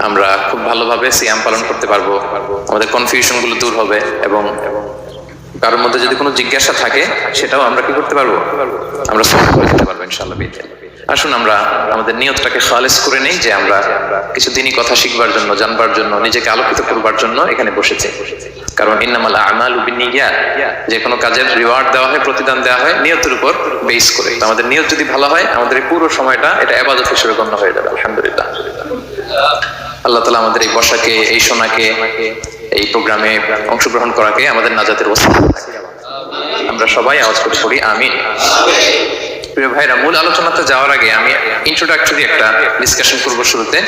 আমরা খুব ভালোভাবে সিয়াম পালন করতে পারবো, আমাদের কনফিউশন গুলো দূর হবে এবং কারোর মধ্যে যদি কোনো জিজ্ঞাসা থাকে সেটাও আমরা কি করতে পারবো, আমরা সলভ করে দিতে পারবো ইনশাআল্লাহ। আসুন আমরা আমাদের নিয়তটাকে খালেস করে নেই যে আমরা কিছু দিনই কথা শিখবার জন্য, জানবার জন্য, নিজেকে আলোকিত করবার জন্য এখানে বসেছি। কারণ ইন্নামাল আমালু বিন্নিয়াত, যে কোনো কাজের রিওয়ার্ড দেওয়া হয়, প্রতিদান দেওয়া হয় নিয়তের উপর বেস করে। আমাদের নিয়ত যদি ভালো হয়, আমাদের এই পুরো সময়টা এটা ইবাদত হিসেবে গণ্য হয়ে যাবে। আলহামদুলিল্লাহ। আল্লাহ তাআলা আমাদের এই বসাকে, এই শোনাকে, এই প্রোগ্রামে অংশগ্রহণ করাকে আমাদের নাজাতের ওসিলা বানায়। আমরা সবাই আওয়াজ করে পড়ি আমিন। প্রিয় ভাইরা, মূল আলোচনাতে যাওয়ার আগে আমি ইন্ট্রোডাক্টরি একটা ডিসকাশন করব শুরুতে,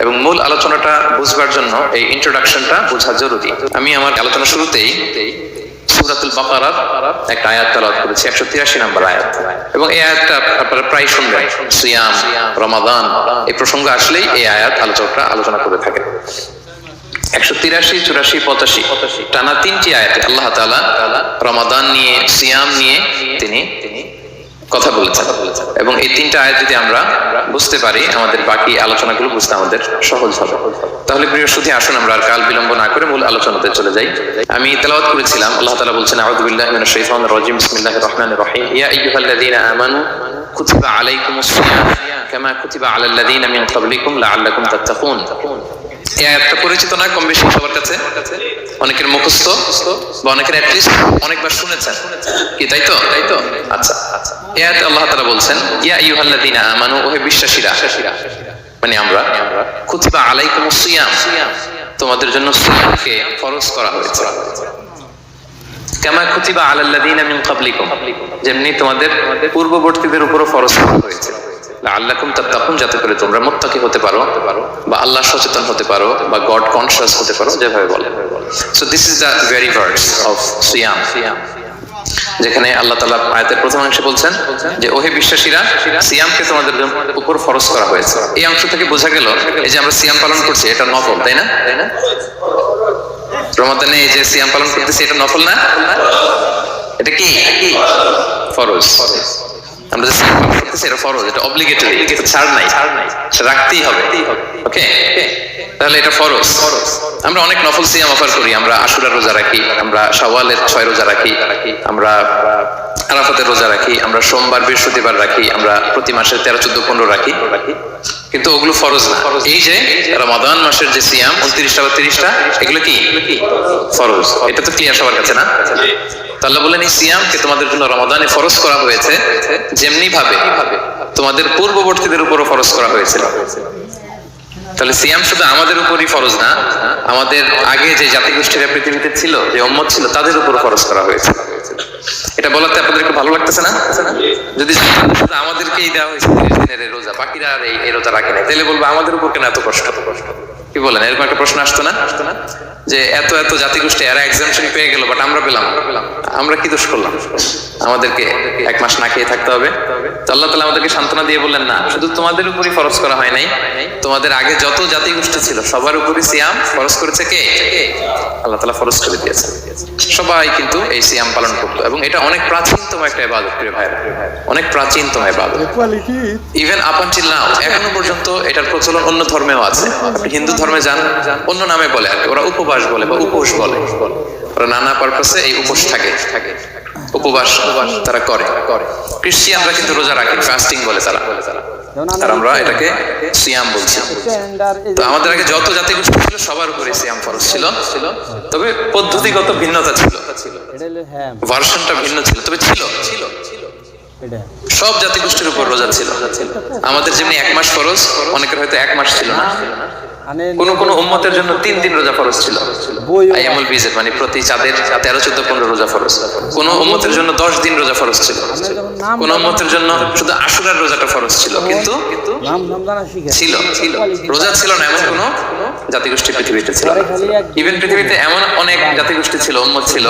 এবং মূল আলোচনাটা বুঝবার জন্য এই ইন্ট্রোডাকশনটা বোঝা জরুরি। আমি আমার আলোচনা শুরুতেই সূরাতুল বাকারার একটা আয়াত তেলাওয়াত করেছি, 183 নম্বর আয়াত, এবং এই আয়াতটা আপনারা প্রায় শুনবেন। সিয়াম, রমাদান এই প্রসঙ্গ আসলেই এই আয়াত আলোচনা করে থাকেন। 183, 84, 85 টানা 3টি আয়াতে আল্লাহ তাআলা রমাদান নিয়ে, সিয়াম নিয়ে তিনি কথা বলেছেন, এবং এই 3টা আয়াত যদি আমরা বুঝতে পারি, আমাদের বাকি আলোচনাগুলো বুঝতে আমাদের সহজ হবে। তাহলে প্রিয় সুধী, আসুন আমরা আর কাল বিলম্ব না করে মূল আলোচনাতে চলে যাই। আমি তেলাওয়াত করেছিলাম, আল্লাহ তাআলা বলছেন, আউযু বিল্লাহি মিনাশ শাইতানির রাজীম, বিসমিল্লাহির রহমানির রহিম, ইয়া আইয়ুহাল্লাযীনা আমানু কুতিবা আলাইকুমুস সিয়াম কামা কুতিবা আলাল লাযীনা মিন ক্বাবলিকুম লাআল্লাকুম তাত্তাকুন। এই আয়াতটা পরিচিত না কম বেশি সবার কাছে? অনেকের মুখস্থ বা অনেকের অ্যাটলিস্ট অনেকবার শুনেছেন কি, তাই তো? আচ্ছা, এই আয়াতে আল্লাহ তাআলা বলছেন, ইয়া আইয়ুহাল্লাযীনা আমানু, ওহে বিশ্বাসীরা, মানে আমরা, কুতিবা আলাইকুমুস সিয়াম, তোমাদের জন্য সিয়ামকে ফরজ করা হয়েছে, কামা কুতিবা আলাল লাযীনা মিন ক্বাবলিকুম, যেমনি তোমাদের পূর্ববর্তীদের উপরও ফরজ করা হয়েছে, লাআল্লাকুম তাত্তাকুন, যাতে করে তোমরা মুত্তাকি হতে পারো বা আল্লাহ সচেতন হতে পারো বা গড কনশাস হতে পারো, যেভাবে বলে। So this is the very verse of সিয়াম, যেখানে আল্লাহ তাআলা আয়াতের প্রথম অংশে বলছেন যে ওহে বিশ্বাসীরা, সিয়ামকে তোমাদের উপর ফরজ করা হয়েছে। এই অংশ থেকে বোঝা গেল এই যে আমরা সিয়াম পালন করছি এটা নফল, তাই না? রমাদানে এই যে সিয়াম পালন করতেছি এটা নফল না, এটা কি ফরজ। আমরা যে সিয়াম পালন করতেছি এটা ফরজ, এটা অব্লিগেটরি, এটা ছাড় নাই, সেটা রাখতেই হবে। ওকে, তাহলে এটা ফরজ। আমরা অনেক নফল সিয়াম অফার করি, আমরা আশুরার রোজা রাখি, আমরা শাওয়ালের 6 রোজা রাখি, আমরা আরাফাতের রোজা রাখি, আমরা সোমবার বৃহস্পতিবার রাখি, আমরা প্রতি মাসের 13, 14, 15 রাখি, কিন্তু ওগুলো ফরজ না। এই যে রমাদান মাসের যে সিয়াম 29টা বা 30টা, এগুলো কি ফরজ? এটা তো ক্লিয়ার সবার কাছে না? আল্লাহ বলেন এই সিয়ামকে তোমাদের জন্য রমাদানে ফরজ করা হয়েছে, যেমনি ভাবে তোমাদের পূর্ববর্তীদের উপরও ফরজ করা হয়েছিল। তাহলে সিয়াম শুধু আমাদের উপরই ফরজ না, আমাদের আগে যে জাতিগোষ্ঠীরা পৃথিবীতে ছিল, যে উম্মত ছিল, তাদের উপর ফরজ করা হয়েছে। এটা বলাতে আপনাদের একটু ভালো লাগতেছে না? যদি শুধু আমাদেরকেই দেওয়া হয়েছে 30 দিনের রোজা, বাকিরা আর এই রোজা রাখে না, তাহলে বলবো আমাদের উপর কেন এত কষ্ট? কি বলেন? এরকম একটা প্রশ্ন আসতো না যে এত জাতিগোষ্ঠী এরা এক্সাম্পশন পেয়ে গেল, বাট আমরা পেলাম, আমরা কি দোষ করলাম? আমাদেরকে 1 মাস না খেয়ে থাকতে হবে? তো আল্লাহ তাআলা আমাদেরকে সান্ত্বনা দিয়ে বললেন, না, শুধু তোমাদের উপরই ফরজ করা হয় নাই, তোমাদের আগে যত জাতিগোষ্ঠী ছিল সবার উপরই সিয়াম ফরজ করেছে কে? আল্লাহ তাআলা ফরজ করে দিয়েছে। সবাই কিন্তু এই সিয়াম পালন করতো, এবং এটা অনেক প্রাচীনতম একটা ইবাদত প্রিয় ভাইরা, অনেক প্রাচীনতম ইবাদত। ইভেন আপ আনটিল নাও, এখনো পর্যন্ত এটার প্রচলন অন্য ধর্মেও আছে। আপনি হিন্দু ধর্মে যান, অন্য নামে বলে আর কি, ওরা উপবাস বলে বা উপোস বলে, ওরা নানা পারপাসে এই উপোস থাকে, উপবাস তারা করে। খ্রিস্টিয়ানরা কিন্তু রোজা রাখে, ফাস্টিং বলে তারা, আর আমরা এটাকে সিয়াম বলছি। তো আমাদের আগে যত জাতিগোষ্ঠী ছিল সবার উপরে সিয়াম ফরজ ছিল, তবে পদ্ধতিগত ভিন্নতা ছিল, ভার্সনটা ভিন্ন ছিল, তবে ছিল। সব জাতিগোষ্ঠীর উপর রোজা ছিল। আমাদের যেমনি 1 মাস ফরজ, অনেকের হয়তো 1 মাস ছিল না। কোন উম্মতের জন্য 3 দিন রোজা ফরজ ছিল, আইয়ামুল বিজের, মানে প্রতি চাঁদের 13, 14, 15 রোজা ফরজ। কোন উম্মতের জন্য 10 দিন রোজা ফরজ ছিল, কোন উম্মতের জন্য শুধু আশুরার রোজাটা ফরজ ছিল, কিন্তু ছিল রোজা ছিল না এমন কোন জাতিগোষ্ঠী পৃথিবীতে ছিল। ইভেন পৃথিবীতে এমন অনেক জাতিগোষ্ঠী ছিল, উম্মত ছিল,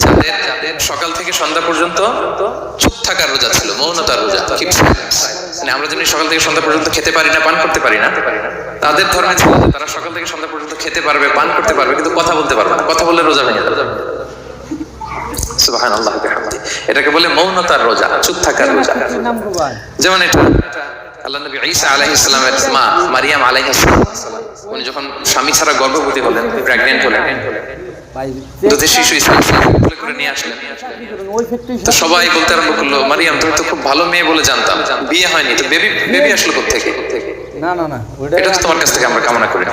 যাদের সকাল থেকে সন্ধ্যা পর্যন্ত চুপ থাকার রোজা ছিল, মৌনতার রোজা। মানে আমরা যেমনি সকাল থেকে সন্ধ্যা পর্যন্ত খেতে পারি না, পান করতে পারি না, তাদের ধর্মে ছিল তারা সকাল থেকে সন্ধ্যা পর্যন্ত খেতে পারবে, পান করতে পারবে, কিন্তু কথা বলতে পারবে না। কথা বললে রোজা ভেঙে যাবে। সুবহানাল্লাহ বিহামদি। এটাকে বলে মৌনতার রোজা, চুপ থাকার রোজা। যেমন এটা আল্লাহ নবী ঈসা আলাইহিস সালামের মা মারিয়াম আলাইহিস সালাম উনি যখন স্বামী ছাড়া গর্ভবতী হলেন, প্রেগন্যান্ট হলেন, দুধের শিশু ইসমাঈল কোলে করে নিয়ে আসলেন। তো সবাই বলতে আরম্ভ করলো, মারিয়াম তুমি তো খুব ভালো মেয়ে বলে জানতাম, বিয়ে হয়নি, তো বেবি আসলো কোত্থেকে? না না না, এটা তো তোমার কাছ থেকে আমরা কামনা করি।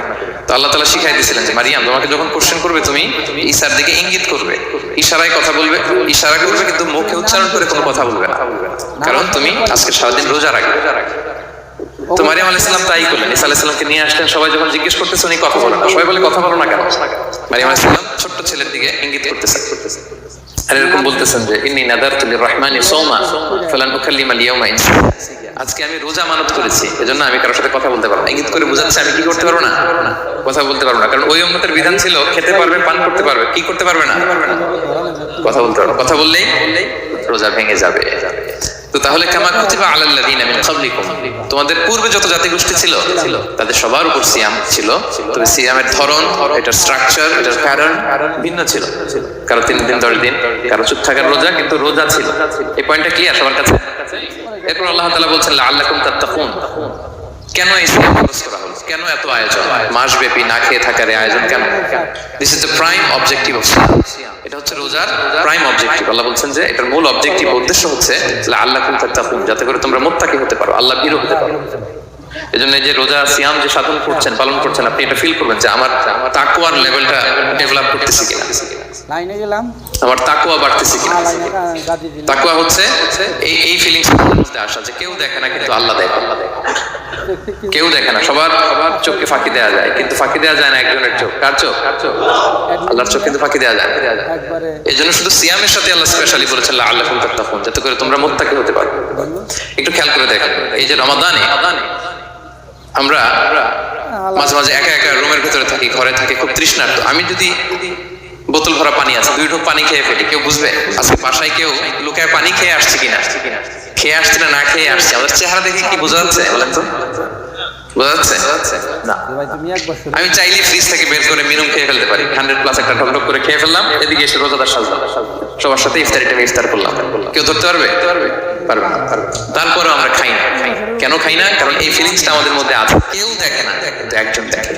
তো আল্লাহ তাআলা শিখাই দিয়েছিলেন যে মারিয়াম তোমাকে যখন কোশ্চেন করবে তুমি ঈসার দিকে ইঙ্গিত করবে, ইশারায় কথা বলবে, ইশারা করবে কিন্তু মুখে উচ্চারণ করে কোনো কথা বলবে না, কারণ তুমি আজকে সারাদিন রোজা রাখবে। তো মারিয়াম আলাইহিস সালাম তাই করলেন, ঈসা আলাইহিস সালামকে নিয়ে আসলেন। সবাই যখন জিজ্ঞেস করতেছে উনি কথা বলেন না, সবাই বলে কথা বলো না কেন? মারিয়াম আলাইহিস সালাম ছোট্ট ছেলের দিকে ইঙ্গিত করতেছে আর এরকম বলতেছেন যে ইন্নী নাযারতু লিররহমানি সাওমা ফালান উকাল্লিমাল ইয়াওমা ইনসিয়া, আজকে আমি রোজা মানত করেছি, এজন্য আমি কারোর সাথে কথা বলতে পারবো না। ইঙ্গিত করে বোঝাচ্ছে আমি কি করতে পারবো না, কথা বলতে পারবো না, কারণ ওই উম্মতের বিধান ছিল খেতে পারবে, পান করতে পারবে, কি করতে পারবে না, কথা বলতে পারবে। কথা বললেই রোজা ভেঙে যাবে। তো তাহলে কামা কুতিবা আলাল্লাযিনা মিন ক্বাবলিকুম, তোমাদের পূর্বে যত জাতিগোষ্ঠী ছিল তাদের সবার উপর সিয়াম ছিল, তবে সিয়ামের ধরন, এটার স্ট্রাকচার, এটার প্যাটার্ন ভিন্ন ছিল। কারো 3 দিন 10 দিন, কারো চুপ থাকার রোজা, কিন্তু রোজা ছিল। এই পয়েন্টটা ক্লিয়ার সবার কাছে? এরপর আল্লাহ তাআলা বলছেন লাআল্লাকুম তাত্তাকুন, কেন এই সিয়াম ফরজ করা হলো, কেন এত আয়োজন, মাসব্যাপী না খেয়ে থাকার এই আয়োজন কেন? This is the prime objective of সিয়াম। এটা হচ্ছে রোজার প্রাইম অবজেক্টিভ। আল্লাহ বলছেন যে এটার মূল অবজেক্টিভ, উদ্দেশ্য হচ্ছে লাআল্লাকুম তাত্তাকুন, যাতে করে তোমরা মুত্তাকি হতে পারো, আল্লাহ ভীরু হতে পারো। এজন্য এই যে রোজা সিয়াম যে সাধন করছেন, পালন করছেন, আপনি এটা ফিল করবেন যে আমার তাকওয়ার লেভেলটা ডেভেলপ করতেছি কিনা, লাইনে গেলাম, আমার তাকওয়া বাড়তেছে কিনা। তাকওয়া হচ্ছে এই ফিলিংস মধ্যে আসা যে কেউ দেখে না কিন্তু আল্লাহ দেখে, কেউ দেখে না, সবার চোখকে ফাঁকি দেওয়া যায়, কিন্তু ফাঁকি দেওয়া যায় না একজনের চোখ। কার চোখ? আল্লাহর চোখ কিন্তু ফাঁকি দেওয়া যায়। এই জন্য শুধু সিয়ামের সাথে আল্লাহ স্পেশালি বলেছেন লাআল্লাকুম তাত্তাকুন, যাতে করে তোমরা মুত্তাকি হতে পারো। একটু খেয়াল করে দেখেন, এই যে রমাদানে আমরা মাঝে মাঝে একা একা রুমের ভিতরে থাকি, ঘরে থাকি, খুব তৃষ্ণার্ত। আমি যদি বোতল ভরা পানি আছে, 2 ঢোক পানি খেয়ে ফেলি, কেউ বুঝবে? আজকে বাসায় কেউ লুকায় পানি খেয়ে আসছে কিনা, খেয়ে আসছে না না খেয়ে আসছে, আমাদের চেহারা দেখে কি বোঝা যাচ্ছে বলেন তো? বোঝা যাচ্ছে না। আমি চাইলে ফ্রিজ থেকে বের করে মিনুম খেয়ে ফেলতে পারি, 100+ একটা ঢকঢক করে খেয়ে ফেললাম, এদিকে এসে রোজাদার সাজলাম, সবার সাথে ইফতার করলাম। কেউ ধরতে পারবে? পারবে না। তারপরেও আমরা খাই না। কেন খাই না? কারণ এই ফিলিংসটা আমাদের মধ্যে আছে। কেউ দেখে না, কিন্তু একজন দেখে।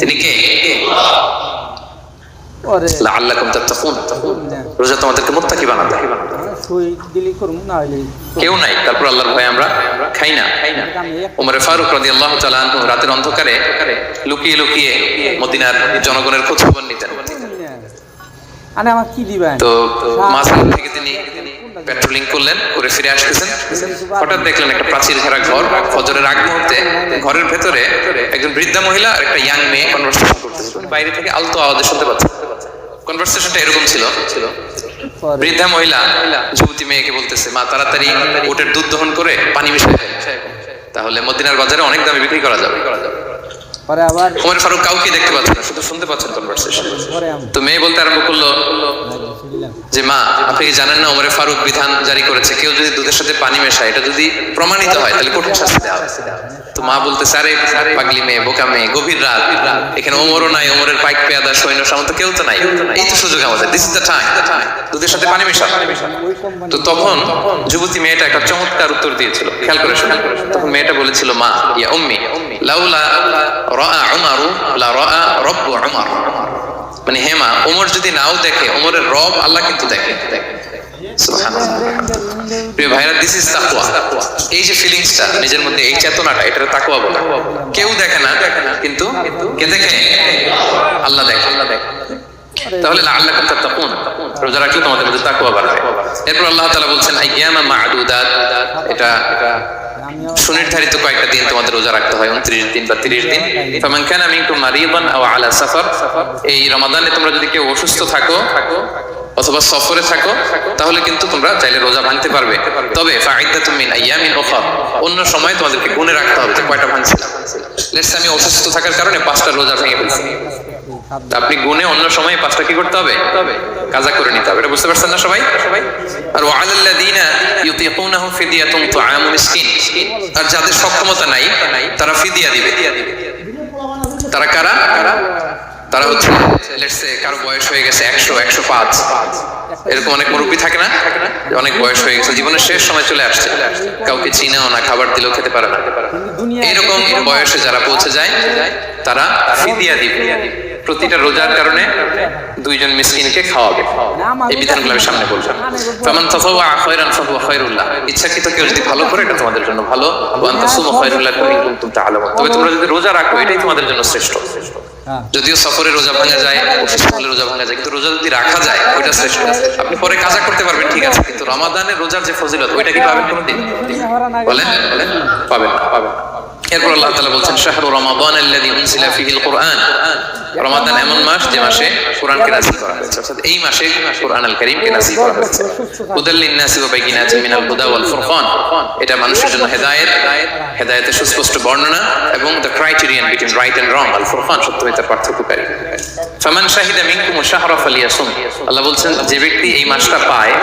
তিনি কে? লাআল্লাকুম তাত্তাকুন, রোজা তোমাদেরকে মুত্তাকি বানাবে। কেউ নাই, তারপর আল্লাহর ভয়ে আমরা খাই না। ওমর ফারুক রাদিয়াল্লাহু তাআলা আনহু রাতের অন্ধকারে লুকিয়ে লুকিয়ে মদিনার জনগণের খোঁজ খবর নিতেন। তো মাঝখান থেকে তিনি পেট্রোলিং করলেন, করে ফিরে আসতেছেন, হঠাৎ দেখলেন একটা প্রাচীর ঘেরা ঘর, ফজরের আগ মুহূর্তে ঘরের ভেতরে একজন বৃদ্ধা মহিলা আর একটা ইয়াং মেয়ে কনভারসেশন করতেছে। বাইরে থেকে আলতো আওয়াজে শুনতে পাচ্ছেন। কনভারসেশনটা এরকম ছিল, বৃদ্ধা মহিলা যুবতী মেয়েকে বলতেছে, মা তাড়াতাড়ি ওটের দুধ দহন করে পানি মিশায় তাহলে মদিনার বাজারে অনেক দামে বিক্রি করা যাবে। ওমর ফারুক কাউকে দেখতে পাচ্ছেন না, শুধু শুনতে পাচ্ছেন কনভারসেশন। তো মেয়ে বলতে আরম্ভ করলো যে মা আপনি কি জানেন না ওমর ফারুক বিধান জারি করেছে, কেউ যদি দুধের সাথে পানি মেশায়, এটা যদি প্রমাণিত হয় তাহলে কঠিন শাস্তি দেওয়া হবে। তো মা বলতেছে, আরে পাগলি মেয়ে, বোকা মেয়ে, গভীর রাত, এখানে ওমরও নাই, ওমরের পাইক পেয়াদা সৈন্য সামন্ত কেউ তো নাই, এই তো সুযোগ আমাদের, দিস ইজ দ্য টাইম, দুধের সাথে পানি মেশা। তো তখন যুবতী মেয়েটা একটা চমৎকার উত্তর দিয়েছিল, খেয়াল করে শোনেন। তখন মেয়েটা বলেছিল, মা ইয়া উম্মি লাউলা রাআ উমারু লা রাআ রাব্বু উমার, মানে হে মা, ওমর যদি নাও দেখে, ওমরের রব আল্লাহ কিন্তু দেখে। সুবহানাল্লাহ। প্রিয় ভাইরা, দিস ইজ তাকওয়া। এই যে ফিলিংসটা নিজের মধ্যে, এই চেতনাটা, এটা তাকওয়া বলে। কেউ দেখে না, কিন্তু কে দেখে? আল্লাহ দেখে। তাহলে লাআল্লাকুম তাত্তাকুন, রোজা রাখলে তোমাদের মধ্যে তাকওয়া বাড়বে। এরপর আল্লাহ তাআলা বলছেন আইয়ামা মা'দুদাত, এটা সুনির্ধারিত কয়েকটা দিন তোমাদের রোজা রাখতে হয়, 29 দিন বা 30 দিন। ফামান কানা মিনকুম মারিদান আও আলা সাফার, এই রমাদানে তোমরা যদি কেউ অসুস্থ থাকো অথবা সফরে থাকো, তাহলে কিন্তু তোমরা চাইলে রোজা ভাঙতে পারবে। তবে ফাইদাতুম মিন আইয়ামিন উখরা, অন্য সময় তোমাদেরকে গুণে রাখতে হবে যে কয়টা ভাঙছিলাম। লেটস আমি অসুস্থ থাকার কারণে 5টা রোজা ভেঙে ফেলছি, আপনি গুণে অন্য সময় 5টা কি করতে হবে? কাজা করে নিতে হবে। এটা বুঝতে পারছেন না সবাই? আর ওয়ালাল্লাযিনা ইউতিকুনাহু ফিদিয়াতুন তুআমু মিসকিন, আর যাদের সক্ষমতা নাই তারা ফিদিয়া দিবে। তারা কারা? তারা হচ্ছে লেটস সে কারো বয়স হয়ে গেছে 100 105, এরকম অনেক মুরব্বী থাকে না, যে অনেক বয়স হয়ে গেছে, জীবনের শেষ সময় চলে আসছে, কাউকে চিনেও না, খাবার দিলেও খেতে পারে না, এইরকম বয়সে যারা পৌঁছে যায় তারা ফিদিয়া দিবে, প্রতিটা রোজার কারণে 2 জন মিসকিনকে খাওয়াবে। এই বিধানগুলো আমি সামনে বলবো। ফামান তাতাওয়া খায়রান ফাহুয়া খায়রুল লাহ, ইচ্ছাকৃত কেউ যদি ভালো করে এটা তোমাদের জন্য ভালো, ওয়া আন তাসুমু খায়রুল লাকুম ইন কুনতুম তা'লামুন, তবে তোমরা যদি রোজা রাখো এটাই তোমাদের জন্য শ্রেষ্ঠ। যদিও সফরে রোজা ভাঙা যায়, অফিসে হলে রোজা ভাঙা যায়, কিন্তু রোজা যদি রাখা যায় ওইটা শ্রেষ্ঠ। আপনি পরে কাজা করতে পারবেন ঠিক আছে, কিন্তু রমাদানের রোজার যে ফজিলত ওইটা কি পাবেন কোনোদিন? বলেন বলেন, পাবেন না, পাবেন না। এরপর আল্লাহ তাআলা বলছেন শাহরু রমাদান আল্লাযী উনজিলা ফীহিল কুরআন, রমাদান এমন মাস যে মাসে কোরআনকে নাযিল করা হয়েছে, অর্থাৎ এই মাসে কোরআন আল কারীমকে নাযিল করা হয়েছে। হুদাল লিন-নাসি ওয়া বাইয়িনাতিন মিনাল হুদা ওয়াল ফুরকান, এটা মানুষের জন্য হেদায়েত, হেদায়েতের সুস্পষ্ট বর্ণনা এবং the criterion between right and wrong, আল ফুরকান সত্য মিথ্যার পার্থক্যকারী। ফামান শাহিদা মিনকুম শাহরা ফালিয়াসুম, আল্লাহ বলছেন যে ব্যক্তি এই মাসটা পায়